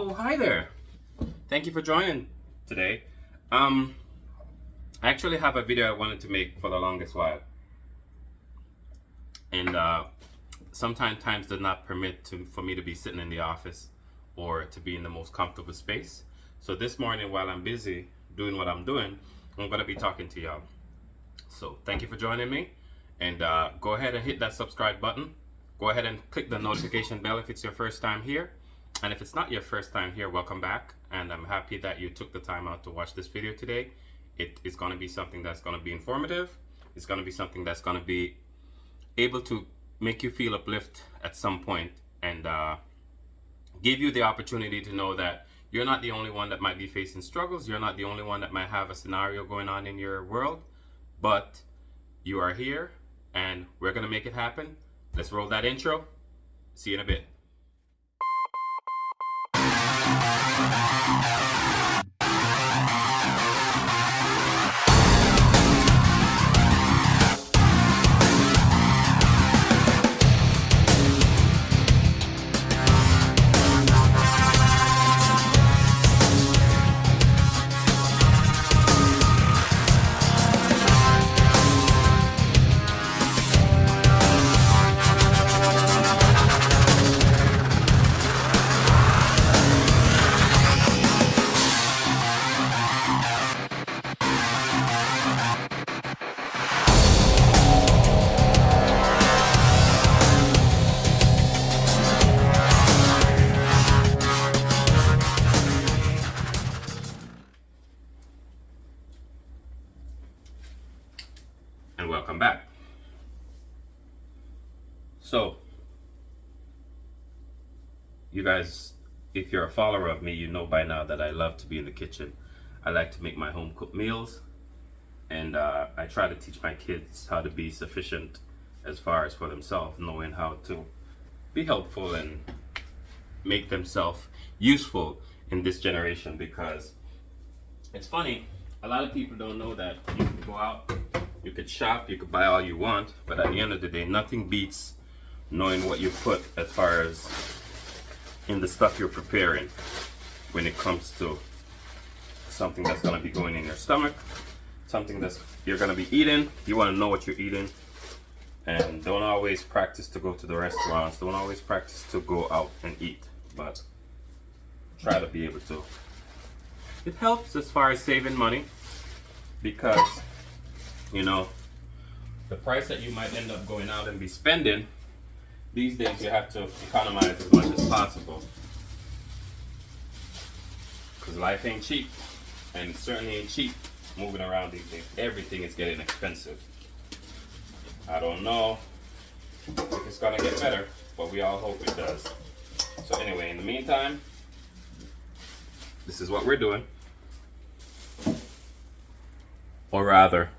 Oh, hi there. Thank you for joining today. I actually have a video I wanted to make for the longest while. And sometimes times did not permit for me to be sitting in the office or to be in the most comfortable space. So this morning while I'm busy doing what I'm doing, I'm going to be talking to y'all. So thank you for joining me, and go ahead and hit that subscribe button. Go ahead and click the notification bell if it's your first time here. And if it's not your first time here, welcome back. And I'm happy that you took the time out to watch this video today. It is going to be something that's going to be informative. It's going to be something that's going to be able to make you feel uplift at some point, and give you the opportunity to know that you're not the only one that might be facing struggles. You're not the only one that might have a scenario going on in your world, but you are here and we're going to make it happen. Let's roll that intro. See you in a bit. And welcome back. So, you guys, if you're a follower of me, you know by now that I love to be in the kitchen. I like to make my home cooked meals, and I try to teach my kids how to be sufficient as far as for themselves, knowing how to be helpful and make themselves useful in this generation. Because it's funny, a lot of people don't know that you can go out, you could shop, you could buy all you want, but at the end of the day, nothing beats knowing what you put as far as in the stuff you're preparing when it comes to something that's going to be going in your stomach, something that's you're going to be eating. You want to know what you're eating, and don't always practice to go to the restaurants, don't always practice to go out and eat, but try to be able to. It helps as far as saving money, because you know, the price that you might end up going out and be spending, these days you have to economize as much as possible. Because life ain't cheap, and it certainly ain't cheap moving around these days. Everything is getting expensive. I don't know if it's gonna get better, but we all hope it does. So anyway, in the meantime, this is what we're doing. Or rather,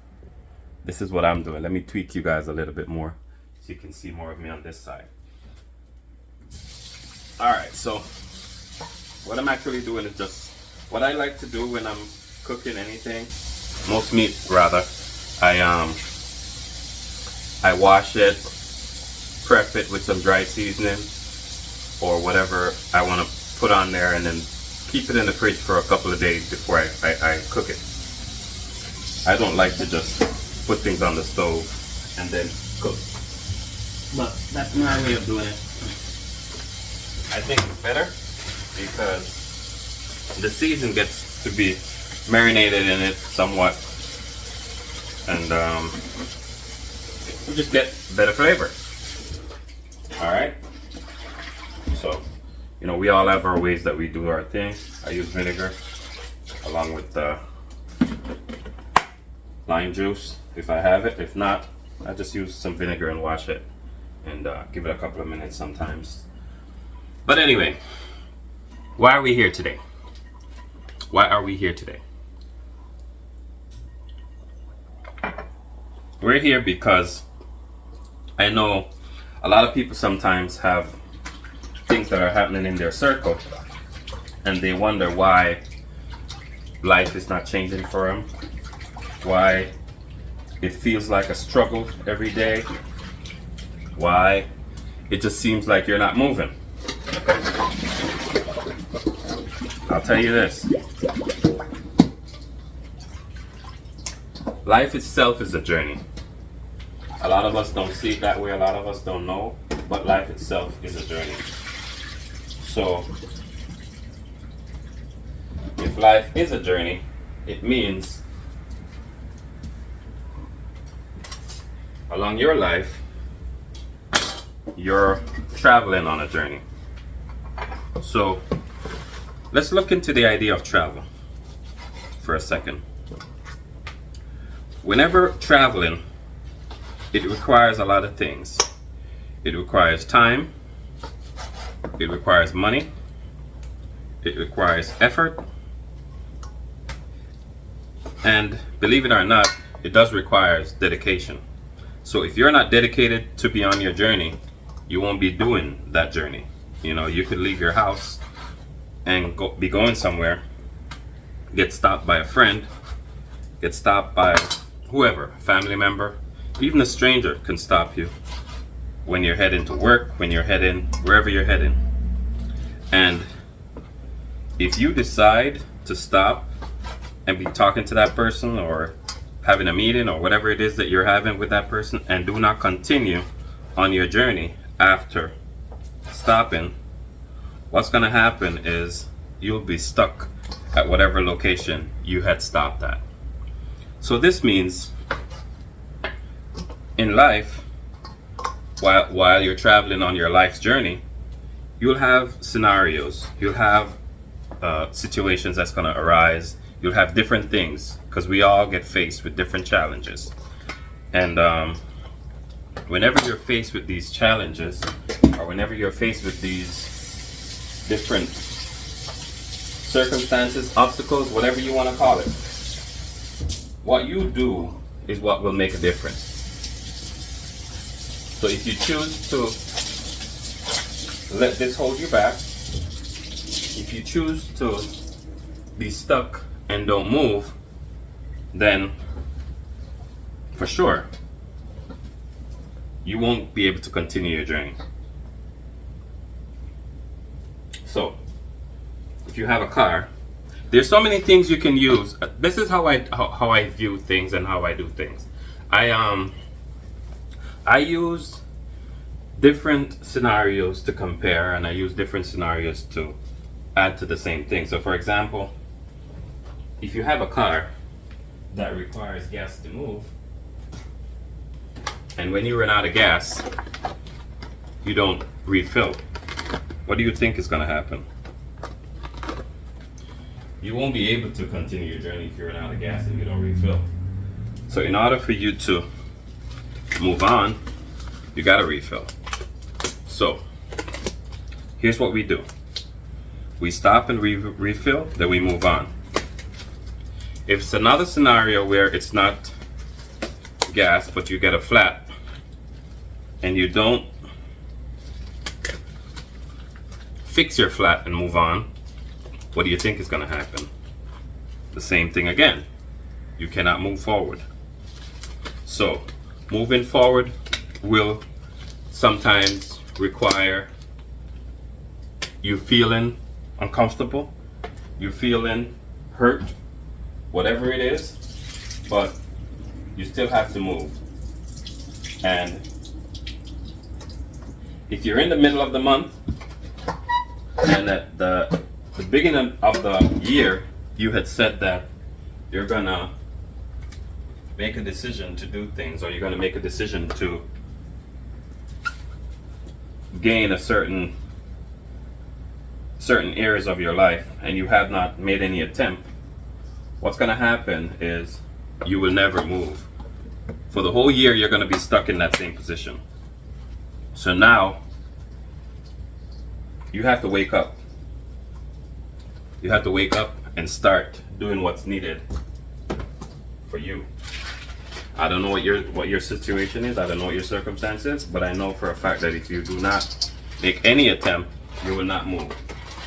this is what I'm doing. Let me tweak you guys a little bit more so you can see more of me on this side. Alright, so what I'm actually doing is just what I like to do when I'm cooking anything, most meat rather. I wash it, prep it with some dry seasoning or whatever I want to put on there, and then keep it in the fridge for a couple of days before I cook it. I don't like to just put things on the stove and then cook, but that's my way of doing it. I think it's better because the season gets to be marinated in it somewhat, and you just get better flavor. Alright, so you know, we all have our ways that we do our thing. I use vinegar along with the lime juice if I have it. If not, I just use some vinegar and wash it and give it a couple of minutes sometimes. But anyway, why are we here today? Why are we here today? We're here because I know a lot of people sometimes have things that are happening in their circle, and they wonder why life is not changing for them, why it feels like a struggle every day, why it just seems like you're not moving. I'll tell you this. Life itself is a journey. A lot of us don't see it that way, a lot of us don't know, but life itself is a journey. So, if life is a journey, it means along your life, you're traveling on a journey. So, let's look into the idea of travel for a second. Whenever traveling, it requires a lot of things. It requires time, it requires money, it requires effort, and believe it or not, it does require dedication. So if you're not dedicated to be on your journey, you won't be doing that journey. You know, you could leave your house and be going somewhere, get stopped by a friend, get stopped by whoever, family member, even a stranger can stop you when you're heading to work, when you're heading wherever you're heading. And if you decide to stop and be talking to that person or having a meeting or whatever it is that you're having with that person and do not continue on your journey after stopping, what's going to happen is you'll be stuck at whatever location you had stopped at. So this means in life, while you're traveling on your life's journey, you'll have scenarios, you'll have situations that's going to arise, you'll have different things, because we all get faced with different challenges. And whenever you're faced with these challenges, or whenever you're faced with these different circumstances, obstacles, whatever you want to call it, what you do is what will make a difference. So if you choose to let this hold you back, if you choose to be stuck and don't move, then for sure you won't be able to continue your journey. So if you have a car, there's so many things you can use. This is how I view things and how I do things. I use different scenarios to compare, and I use different scenarios to add to the same thing. So for example, if you have a car that requires gas to move, and when you run out of gas, you don't refill, what do you think is going to happen? You won't be able to continue your journey if you run out of gas and you don't refill. So in order for you to move on, you got to refill. So here's what we do. We stop and refill, then we move on. If it's another scenario where it's not gas, but you get a flat and you don't fix your flat and move on, what do you think is going to happen? The same thing again. You cannot move forward. So moving forward will sometimes require you feeling uncomfortable, you feeling hurt, whatever it is, but you still have to move. And if you're in the middle of the month and at the beginning of the year you had said that you're gonna make a decision to do things, or you're gonna make a decision to gain a certain areas of your life, and you have not made any attempt, what's going to happen is you will never move. For the whole year, you're going to be stuck in that same position. So now you have to wake up. You have to wake up and start doing what's needed for you. I don't know what your situation is, I don't know what your circumstance is, but I know for a fact that if you do not make any attempt, you will not move.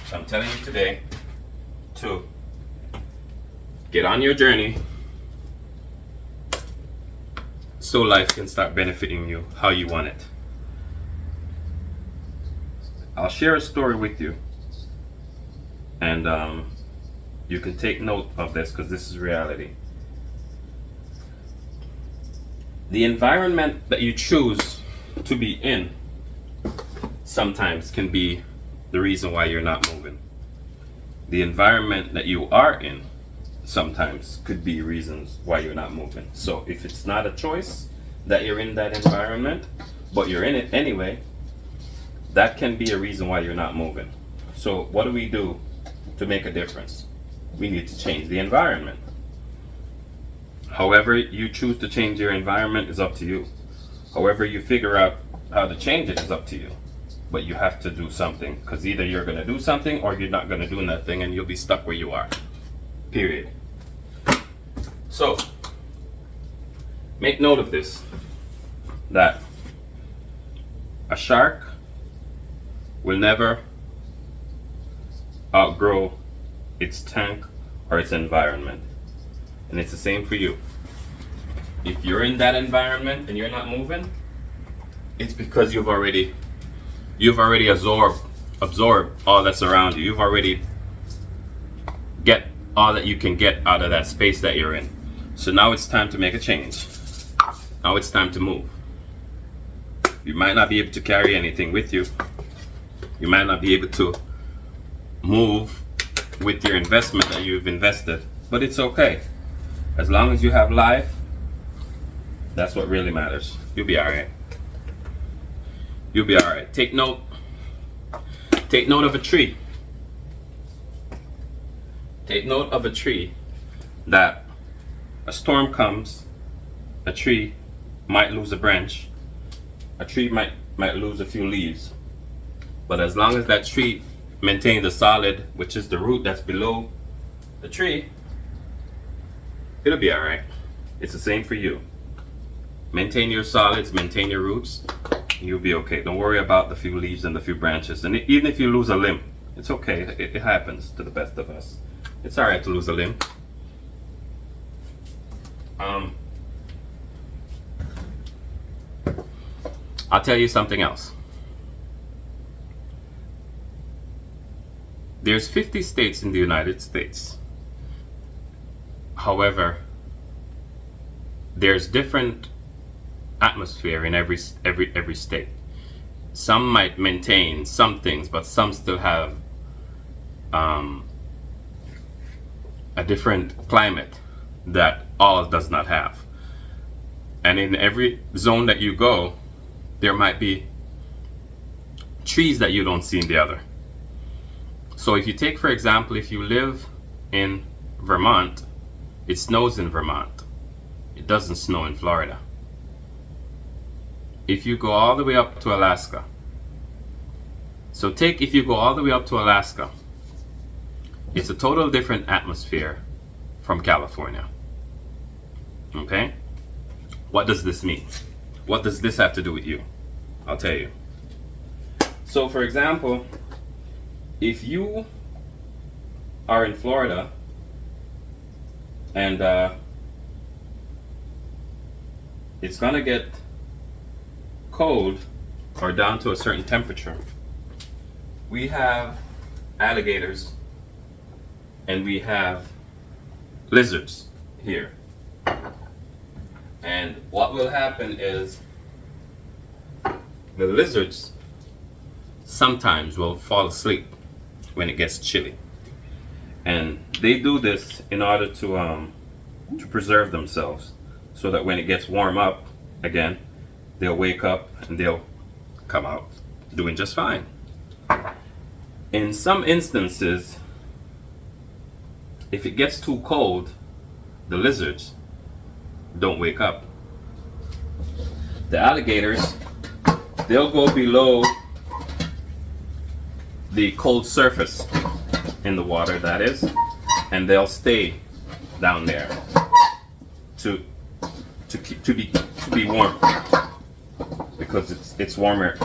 So I'm telling you today to get on your journey so life can start benefiting you how you want it. I'll share a story with you, and you can take note of this because this is reality. The environment that you choose to be in sometimes can be the reason why you're not moving. The environment that you are in sometimes could be reasons why you're not moving. So if it's not a choice that you're in that environment, but you're in it anyway, that can be a reason why you're not moving. So what do we do to make a difference? We need to change the environment. However you choose to change your environment is up to you. However you figure out how to change it is up to you. But you have to do something, because either you're going to do something or you're not going to do nothing, and you'll be stuck where you are. Period. So, make note of this, that a shark will never outgrow its tank or its environment. And it's the same for you. If you're in that environment and you're not moving, it's because you've already absorbed all that's around you. You've already get all that you can get out of that space that you're in. So now it's time to make a change. Now it's time to move. You might not be able to carry anything with you. You might not be able to move with your investment that you've invested, but it's okay. As long as you have life, that's what really matters. You'll be all right. You'll be all right. Take note of a tree. Take note of a tree that a storm comes, a tree might lose a branch, a tree might lose a few leaves. But as long as that tree maintains the solid, which is the root that's below the tree, it'll be all right. It's the same for you. Maintain your solids, maintain your roots, you'll be okay. Don't worry about the few leaves and the few branches. And even if you lose a limb, it's okay. It happens to the best of us. It's all right to lose a limb. I'll tell you something else. There's 50 states in the United States. However, there's different atmosphere in every state. Some might maintain some things, but some still have a different climate that all does not have. And in every zone that you go, there might be trees that you don't see in the other. So if you take, for example, if you live in Vermont, it snows in Vermont. It doesn't snow in Florida. If you go all the way up to Alaska, if you go all the way up to Alaska, it's a total different atmosphere from California. Okay? What does this mean? What does this have to do with you? I'll tell you. So for example, if you are in Florida and it's gonna get cold or down to a certain temperature, we have alligators and we have lizards here. And what will happen is the lizards sometimes will fall asleep when it gets chilly. And they do this in order to preserve themselves, so that when it gets warm up again, they'll wake up and they'll come out doing just fine. In some instances, if it gets too cold, the lizards don't wake up. The alligators, they'll go below the cold surface in the water, that is, and they'll stay down there to be warm, because it's warmer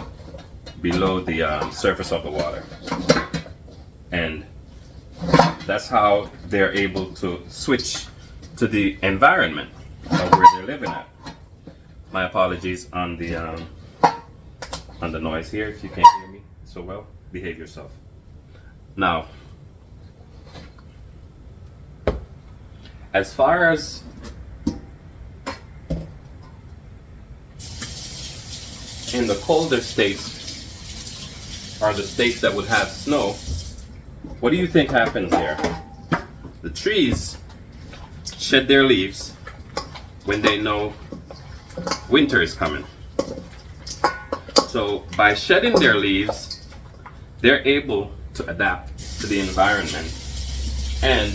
below the surface of the water. And that's how they're able to switch to the environment of where they're living at. My apologies on the noise here. If you can't hear me so well, behave yourself. Now, As far as in the colder states, or the states that would have snow, what do you think happens here? The trees shed their leaves when they know winter is coming. So by shedding their leaves, they're able to adapt to the environment, and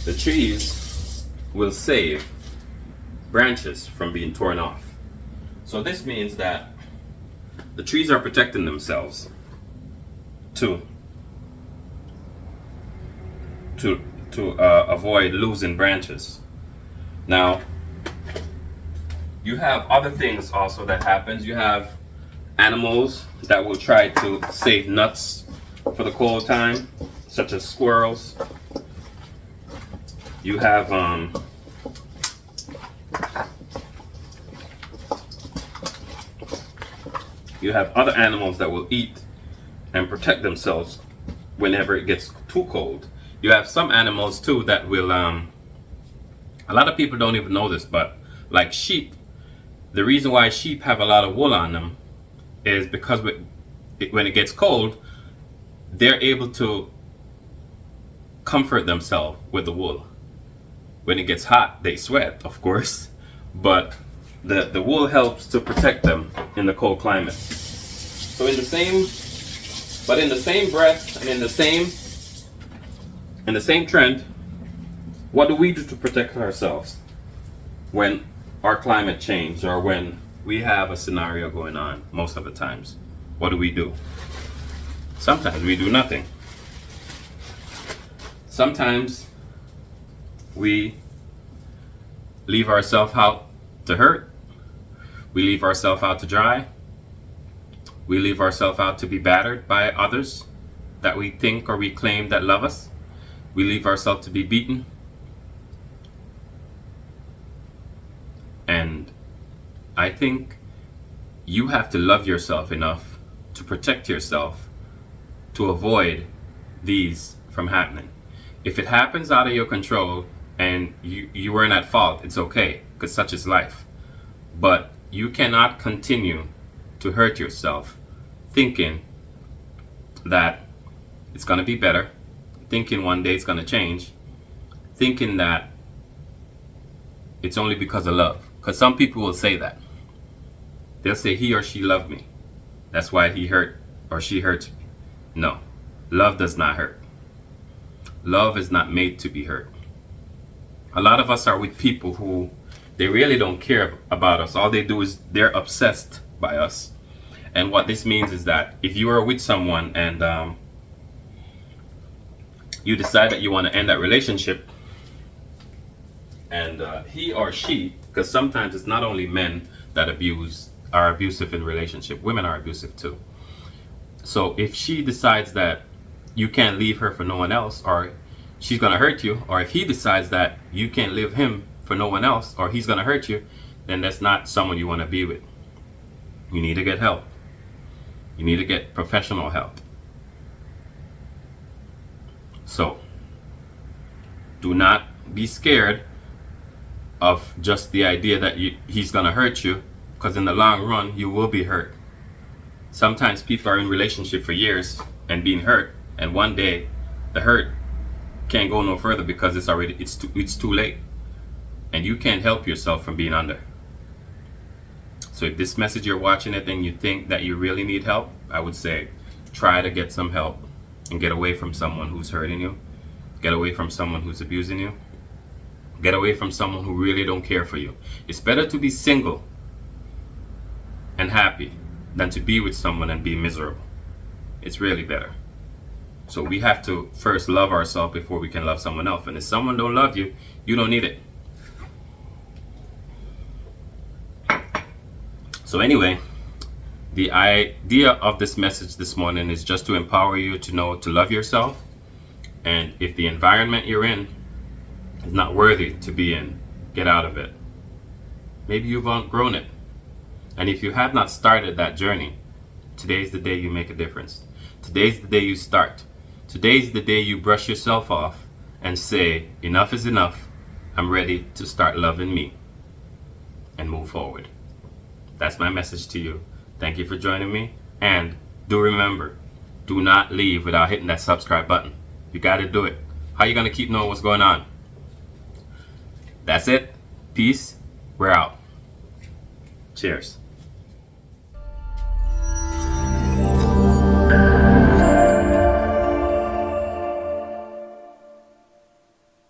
the trees will save branches from being torn off. So this means that the trees are protecting themselves to avoid losing branches. Now, you have other things also that happens. You have animals that will try to save nuts for the cold time, such as squirrels. You have other animals that will eat and protect themselves whenever it gets too cold. You have some animals too that will, a lot of people don't even know this, but like sheep, the reason why sheep have a lot of wool on them is because when it gets cold, they're able to comfort themselves with the wool. When it gets hot, they sweat, of course, but the wool helps to protect them in the cold climate. So in the same breath and in the same trend, what do we do to protect ourselves when our climate changes or when we have a scenario going on? Most of the times, what do? Sometimes we do nothing. Sometimes we leave ourselves out to hurt. We leave ourselves out to dry. We leave ourselves out to be battered by others that we think or we claim that love us. We leave ourselves to be beaten. And I think you have to love yourself enough to protect yourself to avoid these from happening. If it happens out of your control and you weren't at fault, it's okay, because such is life. But you cannot continue to hurt yourself thinking that it's going to be better, thinking one day it's going to change, thinking that it's only because of love. Because some people will say that. They'll say he or she loved me. That's why he hurt or she hurts me. No, love does not hurt. Love is not made to be hurt. A lot of us are with people who they really don't care about us. All they do is they're obsessed by us. And what this means is that if you are with someone and you decide that you want to end that relationship, and he or she, because sometimes it's not only men that are abusive in relationship, women are abusive too. So if she decides that you can't leave her for no one else, or she's going to hurt you, or if he decides that you can't leave him for no one else, or he's going to hurt you, then that's not someone you want to be with. You need to get help. You need to get professional help. So do not be scared of just the idea that he's going to hurt you, because in the long run you will be hurt. Sometimes people are in relationship for years and being hurt, and one day the hurt can't go no further because it's too late, and you can't help yourself from being under. So if this message you're watching it and you think that you really need help, I would say try to get some help and get away from someone who's hurting you. Get away from someone who's abusing you. Get away from someone who really don't care for you. It's better to be single and happy than to be with someone and be miserable. It's really better. So we have to first love ourselves before we can love someone else. And if someone don't love you, you don't need it. So anyway, the idea of this message this morning is just to empower you to know to love yourself. And if the environment you're in is not worthy to be in, get out of it. Maybe you've outgrown it. And if you have not started that journey, today's the day you make a difference. Today's the day you start. Today's the day you brush yourself off and say, enough is enough. I'm ready to start loving me and move forward. That's my message to you. Thank you for joining me. And do remember, do not leave without hitting that subscribe button. You got to do it. How you going to keep knowing what's going on? That's it. Peace. We're out. Cheers.